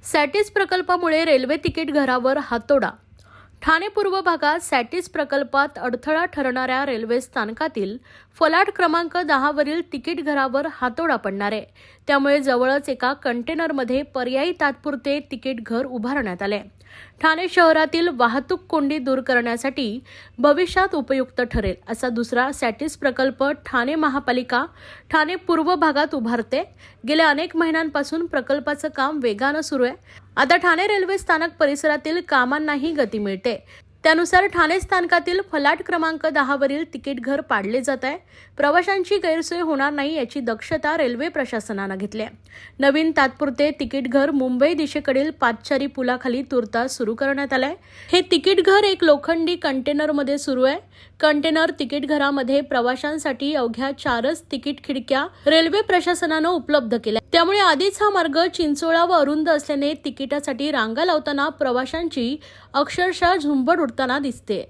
सॅटिस प्रकल्पामुळे railway ticket घरावर हातोडा। ठाणे पूर्व भागात सॅटिस प्रकल्पात अडथळा ठरणाऱ्या रेल्वे स्थानकातील फलाट क्रमांक 10 वरील तिकीट घरावर हातोडा पडणार आहे। त्यामुळे जवळच एका कंटेनरमध्ये पर्यायी तात्पुरते तिकीट घर उभारण्यात आले। ठाणे शहरातील वाहतूक कोंडी दूर करण्यासाठी भविष्यात उपयुक्त ठरेल असा दुसरा सॅटिस प्रकल्प ठाणे महापालिका ठाणे पूर्व भागात उभारते। गेल्या अनेक महिन्यांपासून प्रकल्पाचं काम वेगानं सुरू आहे। आता ठाणे रेल्वे स्थानक परिसरातील कामांनाही गती मिळते। त्यानुसार ठाणे स्थानकातील फलाट क्रमांक 10 वरील तिकीट घर पाडले जात आहे। प्रवाशांची गैरसोय होणार नाही याची दक्षता रेल्वे प्रशासनाने घेतली आहे। नवीन तात्पुरते तिकीट घर मुंबई दिशेकडील पादचारी पुलाखाली तुर्तास सुरू करण्यात आले आहे। हे तिकीट घर एक लोखंडी कंटेनरमध्ये सुरू आहे। कंटेनर तिकीट घरामध्ये प्रवाशांसाठी अवघ्या 4च तिकीट खिडक्या रेल्वे प्रशासनाने उपलब्ध केल्या। त्यामुळे आधीच हा मार्ग चिंचोळा व अरुंद असल्याने तिकिटासाठी रांगा लावताना प्रवाशांची अक्षरशः झुंबड उडताना दिसते।